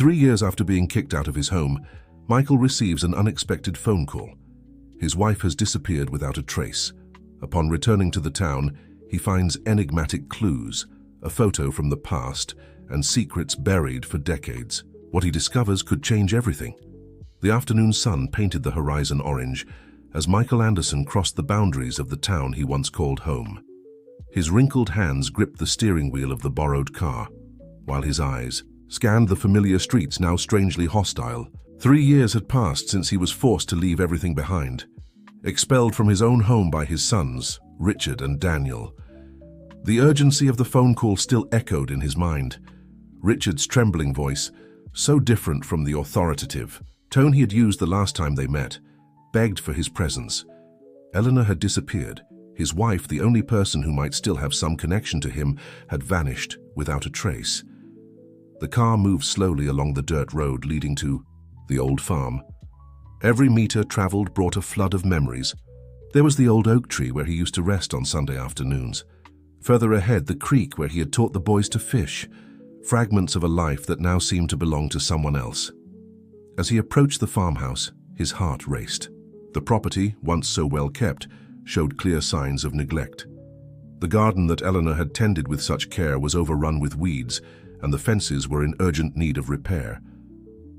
3 years after being kicked out of his home, Michael receives an unexpected phone call. His wife has disappeared without a trace. Upon returning to the town, he finds enigmatic clues, a photo from the past, and secrets buried for decades. What he discovers could change everything. The afternoon sun painted the horizon orange as Michael Anderson crossed the boundaries of the town he once called home. His wrinkled hands gripped the steering wheel of the borrowed car, while his eyes scanned the familiar streets now strangely hostile. 3 years had passed since he was forced to leave everything behind. Expelled from his own home by his sons, Richard and Daniel. The urgency of the phone call still echoed in his mind. Richard's trembling voice, so different from the authoritative tone he had used the last time they met, begged for his presence. Eleanor had disappeared. His wife, the only person who might still have some connection to him, had vanished without a trace. The car moved slowly along the dirt road leading to the old farm. Every meter traveled brought a flood of memories. There was the old oak tree where he used to rest on Sunday afternoons. Further ahead, the creek where he had taught the boys to fish. Fragments of a life that now seemed to belong to someone else. As he approached the farmhouse, his heart raced. The property, once so well kept, showed clear signs of neglect. The garden that Eleanor had tended with such care was overrun with weeds, and the fences were in urgent need of repair.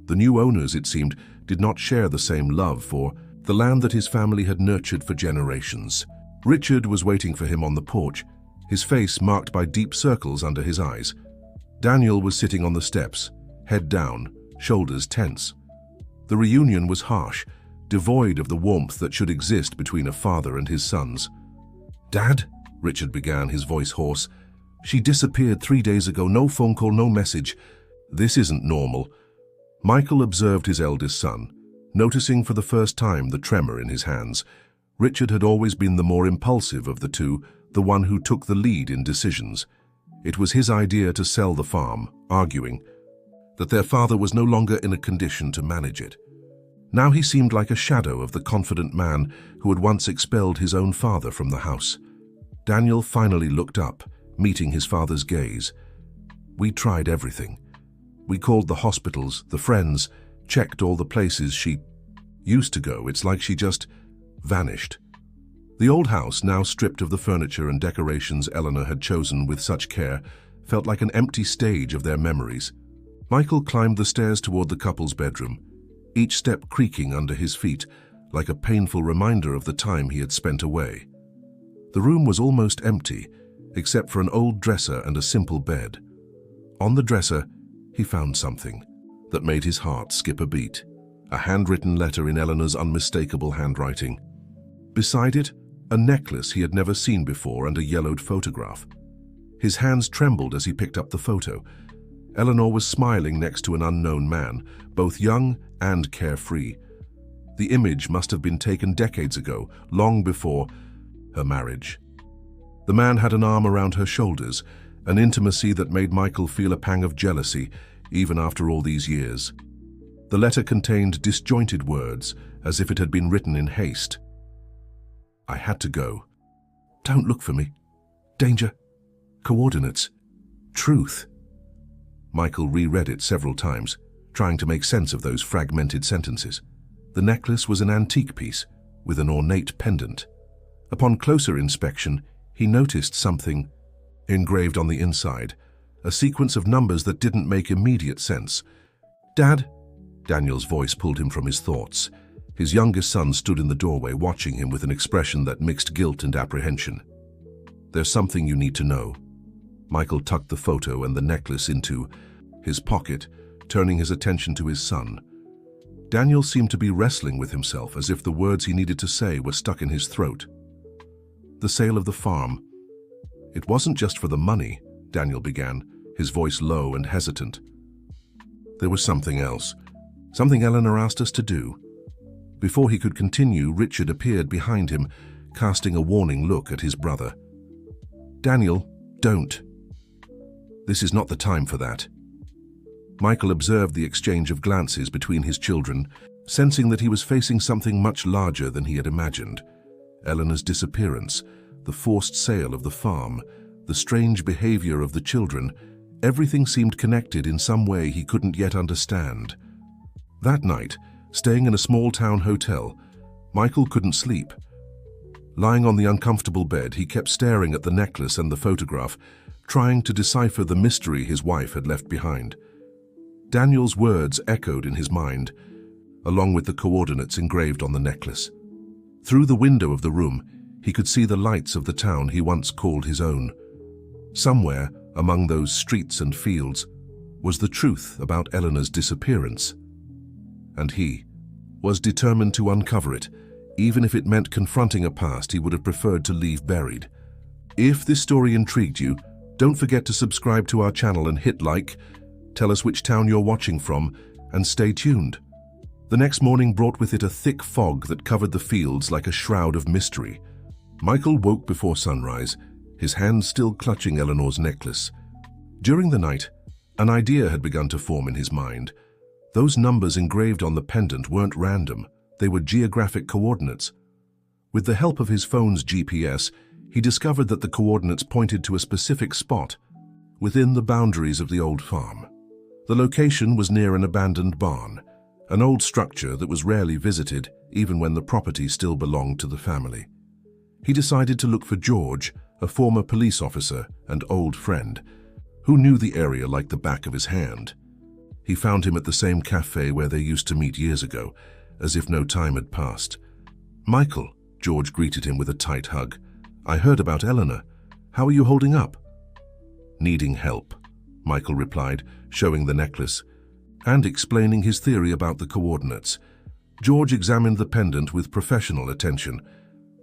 The new owners, it seemed, did not share the same love for the land that his family had nurtured for generations. Richard was waiting for him on the porch, his face marked by deep circles under his eyes. Daniel was sitting on the steps, head down, shoulders tense. The reunion was harsh, devoid of the warmth that should exist between a father and his sons. "Dad," Richard began, his voice hoarse. "She disappeared 3 days ago, no phone call, no message. This isn't normal." Michael observed his eldest son, noticing for the first time the tremor in his hands. Richard had always been the more impulsive of the two, the one who took the lead in decisions. It was his idea to sell the farm, arguing that their father was no longer in a condition to manage it. Now he seemed like a shadow of the confident man who had once expelled his own father from the house. Daniel finally looked up, meeting his father's gaze. "We tried everything. We called the hospitals, the friends, checked all the places she used to go. It's like she just vanished." The old house, now stripped of the furniture and decorations Eleanor had chosen with such care, felt like an empty stage of their memories. Michael climbed the stairs toward the couple's bedroom, each step creaking under his feet, like a painful reminder of the time he had spent away. The room was almost empty, except for an old dresser and a simple bed. On the dresser, he found something that made his heart skip a beat. A handwritten letter in Eleanor's unmistakable handwriting. Beside it, a necklace he had never seen before and a yellowed photograph. His hands trembled as he picked up the photo. Eleanor was smiling next to an unknown man, both young and carefree. The image must have been taken decades ago, long before her marriage. The man had an arm around her shoulders, an intimacy that made Michael feel a pang of jealousy, even after all these years. The letter contained disjointed words, as if it had been written in haste. "I had to go. Don't look for me. Danger. Coordinates. Truth." Michael reread it several times, trying to make sense of those fragmented sentences. The necklace was an antique piece, with an ornate pendant. Upon closer inspection, he noticed something engraved on the inside, a sequence of numbers that didn't make immediate sense. "Dad?" Daniel's voice pulled him from his thoughts. His youngest son stood in the doorway, watching him with an expression that mixed guilt and apprehension. "There's something you need to know." Michael tucked the photo and the necklace into his pocket, turning his attention to his son. Daniel seemed to be wrestling with himself, as if the words he needed to say were stuck in his throat. "The sale of the farm. It wasn't just for the money," Daniel began, his voice low and hesitant. "There was something else. Something Eleanor asked us to do." Before he could continue, Richard appeared behind him, casting a warning look at his brother. "Daniel, don't. This is not the time for that." Michael observed the exchange of glances between his children, sensing that he was facing something much larger than he had imagined. Eleanor's disappearance, the forced sale of the farm, the strange behavior of the children, Everything seemed connected in some way he couldn't yet understand. That night, staying in a small-town hotel, Michael couldn't sleep. Lying on the uncomfortable bed, he kept staring at the necklace and the photograph, trying to decipher the mystery his wife had left behind. Daniel's words echoed in his mind, along with the coordinates engraved on the necklace. Through the window of the room, he could see the lights of the town he once called his own. Somewhere among those streets and fields was the truth about Eleanor's disappearance. And he was determined to uncover it, even if it meant confronting a past he would have preferred to leave buried. If this story intrigued you, don't forget to subscribe to our channel and hit like, tell us which town you're watching from, and stay tuned. The next morning brought with it a thick fog that covered the fields like a shroud of mystery. Michael woke before sunrise, his hand still clutching Eleanor's necklace. During the night, an idea had begun to form in his mind. Those numbers engraved on the pendant weren't random, they were geographic coordinates. With the help of his phone's GPS, he discovered that the coordinates pointed to a specific spot within the boundaries of the old farm. The location was near an abandoned barn, an old structure that was rarely visited even when the property still belonged to the family. He decided to look for George, a former police officer and old friend, who knew the area like the back of his hand. He found him at the same cafe where they used to meet years ago, as if no time had passed. "Michael," George greeted him with a tight hug. "I heard about Eleanor. How are you holding up?" "Needing help," Michael replied, showing the necklace, and explaining his theory about the coordinates. George examined the pendant with professional attention.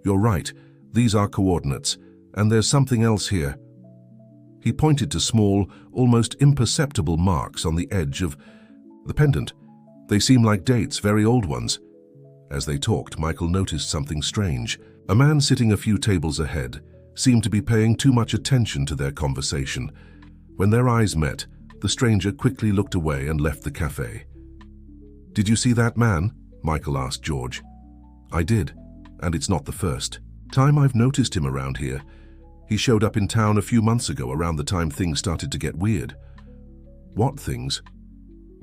"You're right, these are coordinates, and there's something else here." He pointed to small, almost imperceptible marks on the edge of the pendant. "They seem like dates, very old ones." As they talked, Michael noticed something strange. A man sitting a few tables ahead seemed to be paying too much attention to their conversation. When their eyes met, the stranger quickly looked away and left the cafe. "Did you see that man?" Michael asked George. "I did, and it's not the first time I've noticed him around here. He showed up in town a few months ago, around the time things started to get weird." "What things?"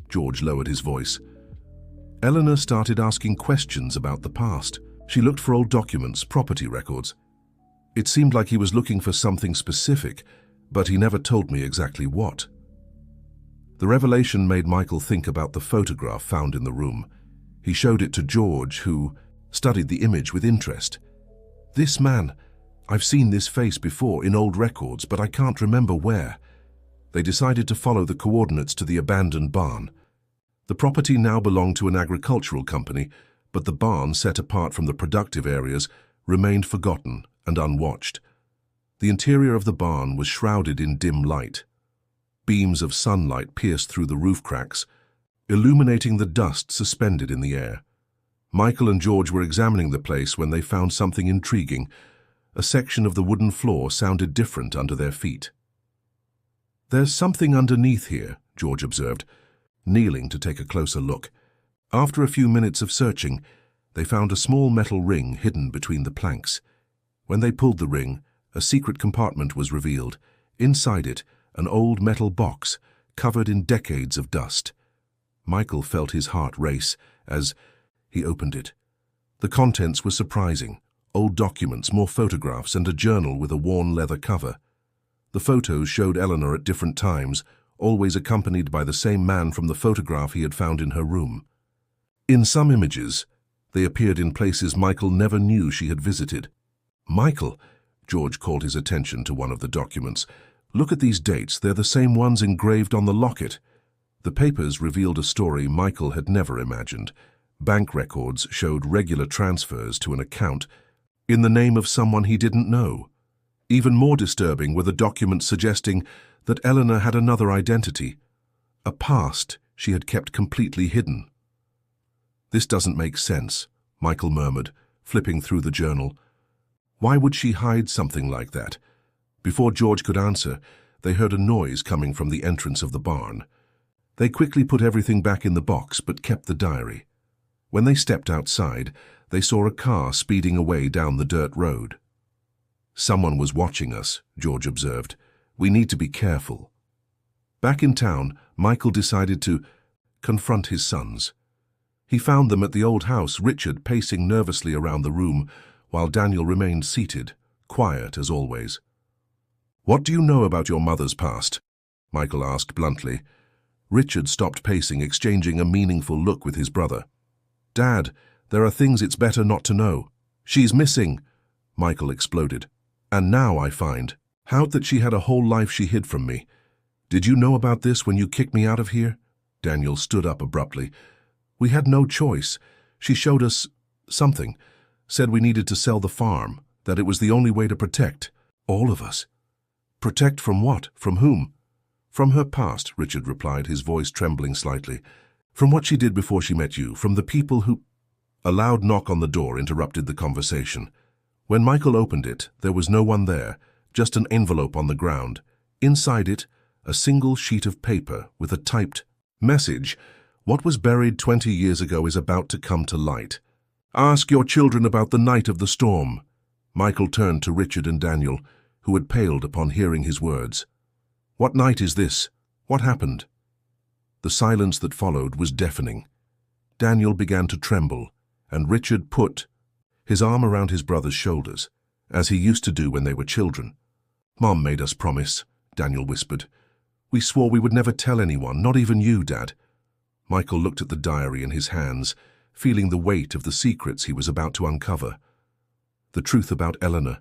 George lowered his voice. "Eleanor started asking questions about the past. She looked for old documents, property records. It seemed like he was looking for something specific, but he never told me exactly what." The revelation made Michael think about the photograph found in the room. He showed it to George, who studied the image with interest. "This man, I've seen this face before in old records, but I can't remember where." They decided to follow the coordinates to the abandoned barn. The property now belonged to an agricultural company, but the barn, set apart from the productive areas, remained forgotten and unwatched. The interior of the barn was shrouded in dim light. Beams of sunlight pierced through the roof cracks, illuminating the dust suspended in the air. Michael and George were examining the place when they found something intriguing. A section of the wooden floor sounded different under their feet. "There's something underneath here," George observed, kneeling to take a closer look. After a few minutes of searching, they found a small metal ring hidden between the planks. When they pulled the ring, a secret compartment was revealed. Inside it, an old metal box covered in decades of dust. Michael felt his heart race as he opened it. The contents were surprising. Old documents, more photographs, and a journal with a worn leather cover. The photos showed Eleanor at different times, always accompanied by the same man from the photograph he had found in her room. In some images, they appeared in places Michael never knew she had visited. "Michael," George called his attention to one of the documents. "Look at these dates, they're the same ones engraved on the locket." The papers revealed a story Michael had never imagined. Bank records showed regular transfers to an account in the name of someone he didn't know. Even more disturbing were the documents suggesting that Eleanor had another identity, a past she had kept completely hidden. "This doesn't make sense," Michael murmured, flipping through the journal. "Why would she hide something like that?" Before George could answer, they heard a noise coming from the entrance of the barn. They quickly put everything back in the box but kept the diary. When they stepped outside, they saw a car speeding away down the dirt road. "Someone was watching us," George observed. "We need to be careful." Back in town, Michael decided to confront his sons. He found them at the old house, Richard pacing nervously around the room, while Daniel remained seated, quiet as always. "What do you know about your mother's past?" Michael asked bluntly. Richard stopped pacing, exchanging a meaningful look with his brother. "Dad, there are things it's better not to know. She's missing," Michael exploded. "And now I find out that she had a whole life she hid from me. Did you know about this when you kicked me out of here?" Daniel stood up abruptly. "We had no choice. She showed us something, said we needed to sell the farm, that it was the only way to protect all of us." "Protect from what? From whom?" "From her past," Richard replied, his voice trembling slightly. "From what she did before she met you, from the people who—" A loud knock on the door interrupted the conversation. When Michael opened it, there was no one there, just an envelope on the ground. Inside it, a single sheet of paper with a typed message. "What was buried 20 years ago is about to come to light. Ask your children about the night of the storm." Michael turned to Richard and Daniel, who had paled upon hearing his words. "What night is this? What happened?" The silence that followed was deafening. Daniel began to tremble, and Richard put his arm around his brother's shoulders, as he used to do when they were children. "Mom made us promise," Daniel whispered. "We swore we would never tell anyone, not even you, Dad." Michael looked at the diary in his hands, feeling the weight of the secrets he was about to uncover. The truth about Eleanor,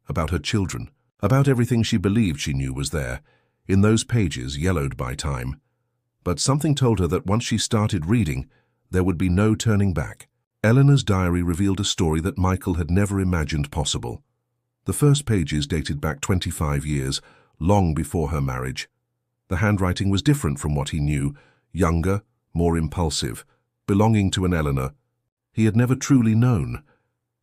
about her children, about everything she believed she knew was there, in those pages yellowed by time. But something told her that once she started reading, there would be no turning back. Eleanor's diary revealed a story that Michael had never imagined possible. The first pages dated back 25 years, long before her marriage. The handwriting was different from what he knew, younger, more impulsive, belonging to an Eleanor he had never truly known.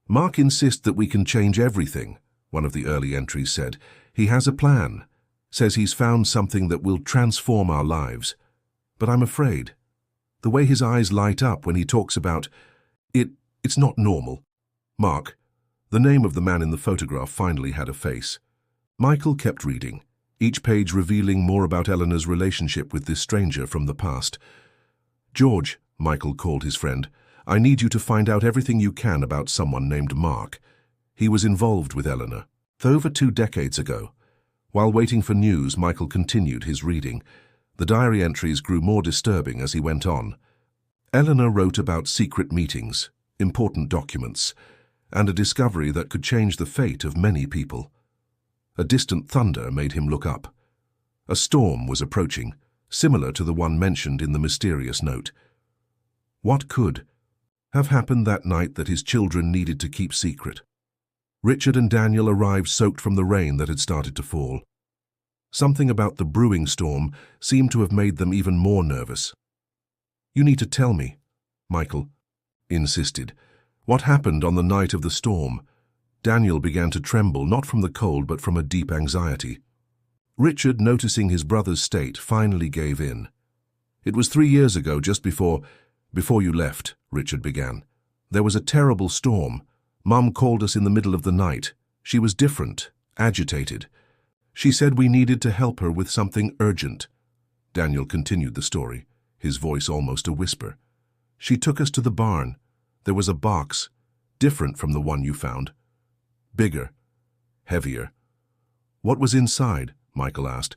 "Mark insists that we can change everything," one of the early entries said. "He has a plan, says he's found something that will transform our lives. But I'm afraid. The way his eyes light up when he talks about it's not normal." Mark, the name of the man in the photograph, finally had a face. Michael kept reading, each page revealing more about Eleanor's relationship with this stranger from the past. "George," Michael called his friend, "I need you to find out everything you can about someone named Mark. He was involved with Eleanor over 2 decades ago." While waiting for news, Michael continued his reading. The diary entries grew more disturbing as he went on. Eleanor wrote about secret meetings, important documents, and a discovery that could change the fate of many people. A distant thunder made him look up. A storm was approaching, similar to the one mentioned in the mysterious note. What could have happened that night that his children needed to keep secret? Richard and Daniel arrived soaked from the rain that had started to fall. Something about the brewing storm seemed to have made them even more nervous. "You need to tell me," Michael insisted. "What happened on the night of the storm?" Daniel began to tremble, not from the cold but from a deep anxiety. Richard, noticing his brother's state, finally gave in. "It was 3 years ago, just before you left," Richard began. "There was a terrible storm. Mum called us in the middle of the night. She was different, agitated. She said we needed to help her with something urgent." Daniel continued the story, his voice almost a whisper. "She took us to the barn. There was a box, different from the one you found. Bigger, heavier." "What was inside?" Michael asked,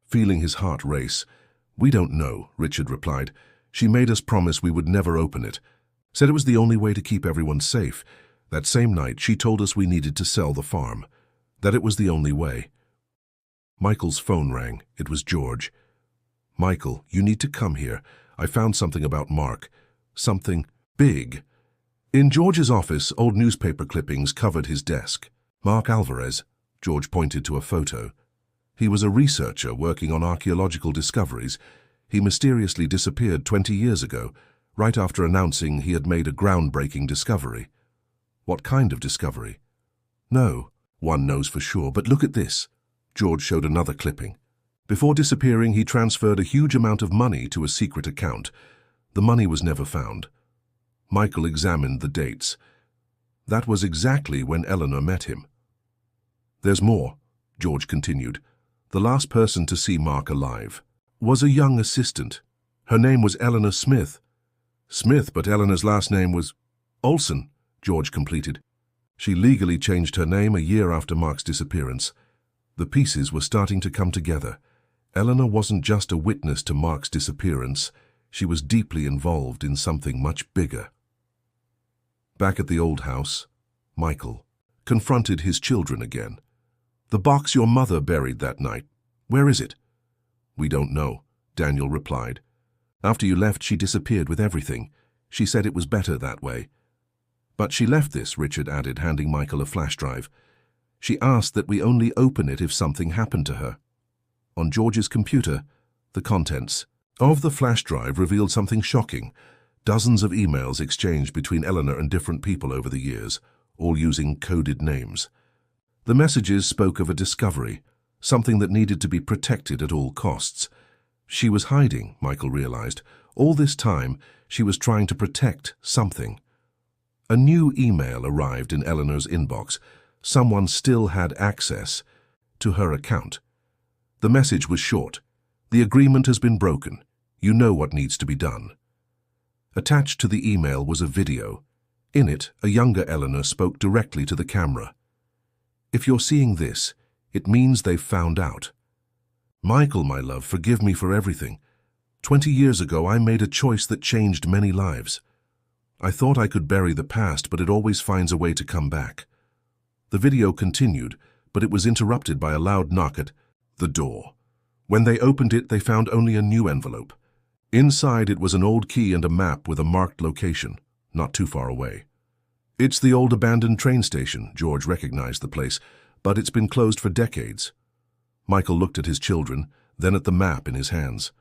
feeling his heart race. "We don't know," Richard replied. "She made us promise we would never open it. Said it was the only way to keep everyone safe. That same night, she told us we needed to sell the farm, that it was the only way." Michael's phone rang. It was George. "Michael, you need to come here. I found something about Mark. Something big." In George's office, old newspaper clippings covered his desk. "Mark Alvarez," George pointed to a photo. "He was a researcher working on archaeological discoveries. He mysteriously disappeared 20 years ago, right after announcing he had made a groundbreaking discovery." "What kind of discovery?" "No one knows for sure, but look at this." George showed another clipping. "Before disappearing, he transferred a huge amount of money to a secret account. The money was never found." Michael examined the dates. That was exactly when Eleanor met him. "There's more," George continued. "The last person to see Mark alive, was a young assistant. Her name was Eleanor Smith. Smith, but Eleanor's last name was Olson, George completed. She legally changed her name a year after Mark's disappearance. The pieces were starting to come together. Eleanor wasn't just a witness to Mark's disappearance. She was deeply involved in something much bigger. Back at the old house, Michael confronted his children again. "The box your mother buried that night, where is it?" "We don't know," Daniel replied. "After you left, she disappeared with everything. She said it was better that way." "But she left this," Richard added, handing Michael a flash drive. "She asked that we only open it if something happened to her." On George's computer, the contents of the flash drive revealed something shocking. Dozens of emails exchanged between Eleanor and different people over the years, all using coded names. The messages spoke of a discovery, something that needed to be protected at all costs. She was hiding, Michael realized. All this time, she was trying to protect something. A new email arrived in Eleanor's inbox. Someone still had access to her account. The message was short. "The agreement has been broken. You know what needs to be done." Attached to the email was a video. In it, a younger Eleanor spoke directly to the camera. "If you're seeing this, it means they've found out. Michael, my love, forgive me for everything. 20 years ago, I made a choice that changed many lives. I thought I could bury the past, but it always finds a way to come back." The video continued, but it was interrupted by a loud knock at the door. When they opened it, they found only a new envelope. Inside, it was an old key and a map with a marked location, not too far away. "It's the old abandoned train station." George recognized the place, but it's been closed for decades. Michael looked at his children, then at the map in his hands.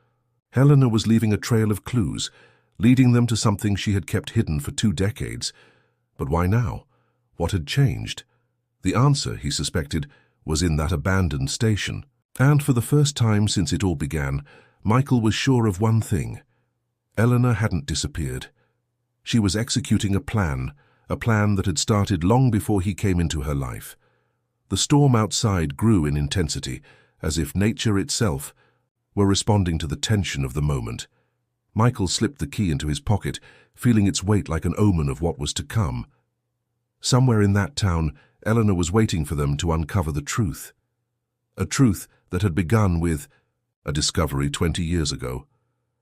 Eleanor was leaving a trail of clues, leading them to something she had kept hidden for 2 decades. But why now? What had changed? The answer, he suspected, was in that abandoned station. And for the first time since it all began, Michael was sure of one thing. Eleanor hadn't disappeared. She was executing a plan that had started long before he came into her life. The storm outside grew in intensity, as if nature itself were responding to the tension of the moment. Michael slipped the key into his pocket, feeling its weight like an omen of what was to come. Somewhere in that town, Eleanor was waiting for them to uncover the truth. A truth that had begun with a discovery 20 years ago,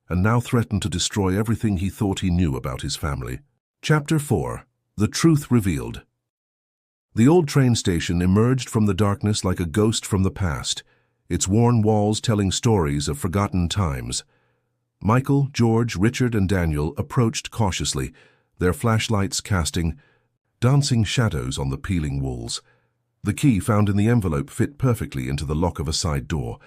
and now threatened to destroy everything he thought he knew about his family. Chapter 4. The Truth Revealed. The old train station emerged from the darkness like a ghost from the past, its worn walls telling stories of forgotten times. Michael, George, Richard, and Daniel approached cautiously, their flashlights casting dancing shadows on the peeling walls. The key found in the envelope fit perfectly into the lock of a side door.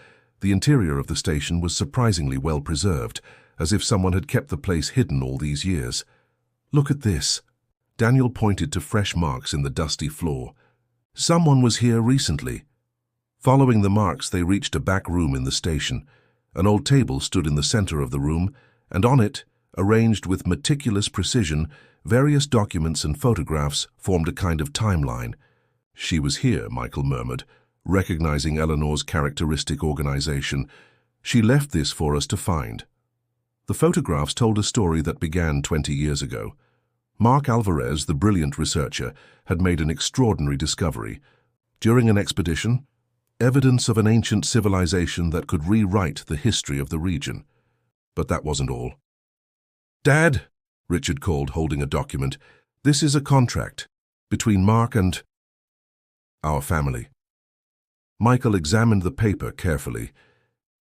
The interior of the station was surprisingly well preserved, as if someone had kept the place hidden all these years. "Look at this." Daniel pointed to fresh marks in the dusty floor. "Someone was here recently." Following the marks, they reached a back room in the station. An old table stood in the center of the room, and on it, arranged with meticulous precision, various documents and photographs formed a kind of timeline. "She was here," Michael murmured, recognizing Eleanor's characteristic organization. "She left this for us to find." The photographs told a story that began 20 years ago. Mark Alvarez, the brilliant researcher, had made an extraordinary discovery. During an expedition, evidence of an ancient civilization that could rewrite the history of the region. But that wasn't all. "Dad," Richard called, holding a document, "this is a contract between Mark and our family." Michael examined the paper carefully.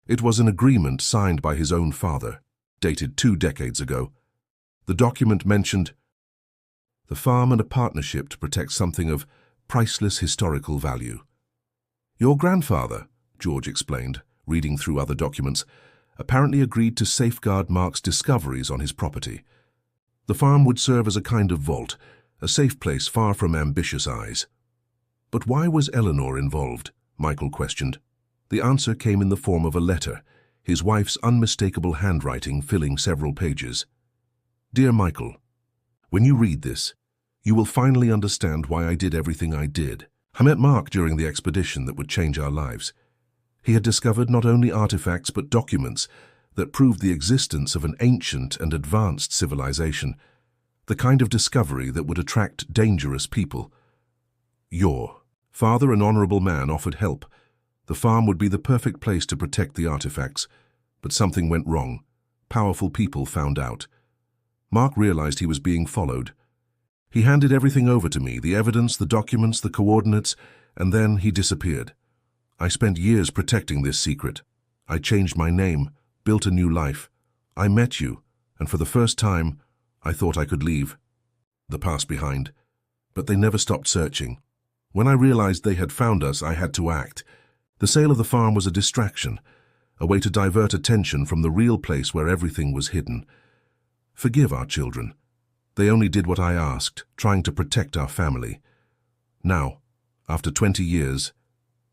It was an agreement signed by his own father, dated 2 decades ago. The document mentioned the farm and a partnership to protect something of priceless historical value. "Your grandfather," George explained, reading through other documents, apparently agreed to safeguard Mark's discoveries on his property. The farm would serve as a kind of vault, a safe place far from ambitious eyes. "But why was Eleanor involved?" Michael questioned. The answer came in the form of a letter, his wife's unmistakable handwriting filling several pages. "Dear Michael, when you read this, you will finally understand why I did everything I did. I met Mark during the expedition that would change our lives. He had discovered not only artifacts but documents that proved the existence of an ancient and advanced civilization, the kind of discovery that would attract dangerous people. Your father, an honorable man, offered help. The farm would be the perfect place to protect the artifacts, but something went wrong. Powerful people found out. Mark realized he was being followed. He handed everything over to me, the evidence, the documents, the coordinates, and then he disappeared. I spent years protecting this secret. I changed my name, built a new life. I met you, and for the first time, I thought I could leave the past behind. But they never stopped searching. When I realized they had found us, I had to act. The sale of the farm was a distraction, a way to divert attention from the real place where everything was hidden. Forgive our children. They only did what I asked, trying to protect our family. Now, after 20 years,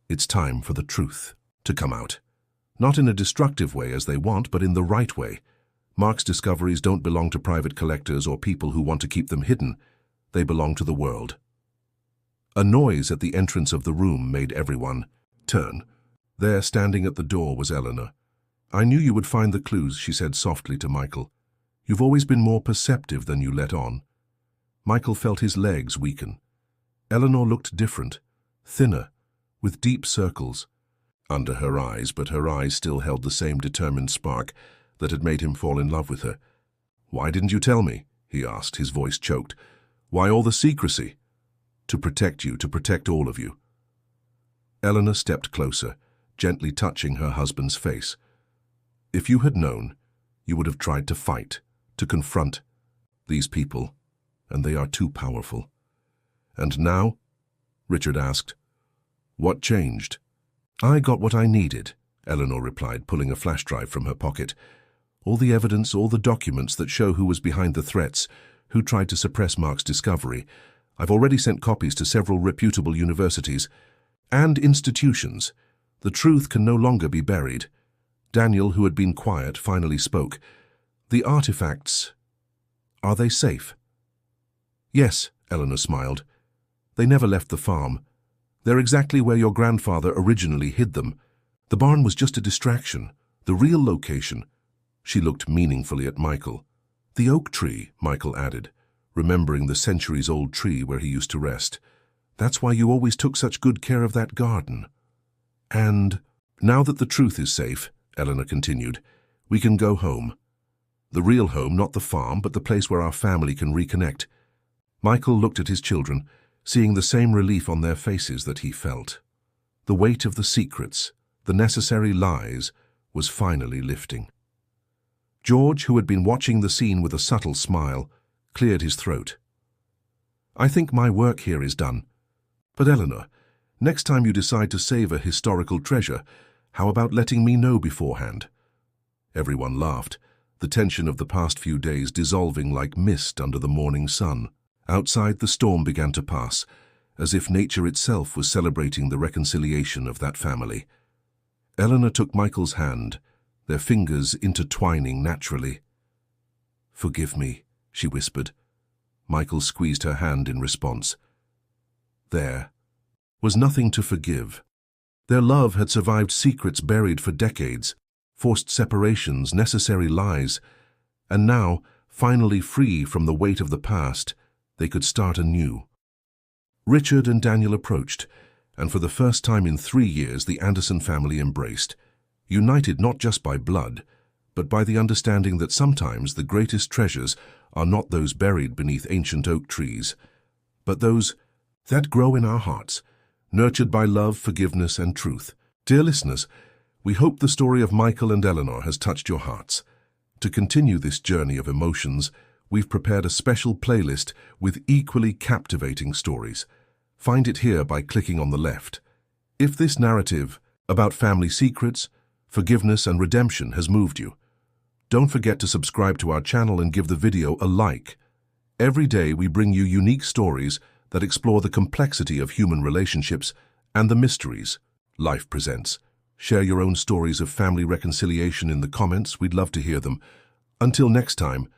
it's time for the truth to come out. Not in a destructive way as they want, but in the right way. Mark's discoveries don't belong to private collectors or people who want to keep them hidden. They belong to the world. A noise at the entrance of the room made everyone turn. There, standing at the door, was Eleanor. "I knew you would find the clues," she said softly to Michael. "You've always been more perceptive than you let on." Michael felt his legs weaken. Eleanor looked different, thinner, with deep circles under her eyes, but her eyes still held the same determined spark that had made him fall in love with her. "Why didn't you tell me?" he asked, his voice choked. "Why all the secrecy?" "To protect you, to protect all of you." Eleanor stepped closer, gently touching her husband's face. "If you had known, you would have tried to fight, to confront these people, and they are too powerful." "And now?" Richard asked. "What changed?" "I got what I needed," Eleanor replied, pulling a flash drive from her pocket. "All the evidence, all the documents that show who was behind the threats, who tried to suppress Mark's discovery. I've already sent copies to several reputable universities and institutions. The truth can no longer be buried." Daniel, who had been quiet, finally spoke. "The artifacts, are they safe?" "Yes," Eleanor smiled. "They never left the farm. They're exactly where your grandfather originally hid them. The barn was just a distraction. The real location—" She looked meaningfully at Michael. "The oak tree," Michael added, remembering the centuries-old tree where he used to rest. "That's why you always took such good care of that garden." "And now that the truth is safe," Eleanor continued, "we can go home. The real home, not the farm, but the place where our family can reconnect." Michael looked at his children, seeing the same relief on their faces that he felt. The weight of the secrets, the necessary lies, was finally lifting. George, who had been watching the scene with a subtle smile, cleared his throat. "I think my work here is done. But Eleanor, next time you decide to save a historical treasure, how about letting me know beforehand?" Everyone laughed, the tension of the past few days dissolving like mist under the morning sun. Outside, the storm began to pass, as if nature itself was celebrating the reconciliation of that family. Eleanor took Michael's hand, their fingers intertwining naturally. "Forgive me," she whispered. Michael squeezed her hand in response. There was nothing to forgive. Their love had survived secrets buried for decades, forced separations, necessary lies, and now, finally free from the weight of the past, they could start anew. Richard and Daniel approached, and for the first time in 3 years the Anderson family embraced, united not just by blood, but by the understanding that sometimes the greatest treasures are not those buried beneath ancient oak trees, but those that grow in our hearts, nurtured by love, forgiveness, and truth. Dear listeners, we hope the story of Michael and Eleanor has touched your hearts. To continue this journey of emotions, we've prepared a special playlist with equally captivating stories. Find it here by clicking on the left. If this narrative about family secrets, forgiveness, and redemption has moved you, don't forget to subscribe to our channel and give the video a like. Every day we bring you unique stories that explore the complexity of human relationships and the mysteries life presents. Share your own stories of family reconciliation in the comments. We'd love to hear them. Until next time,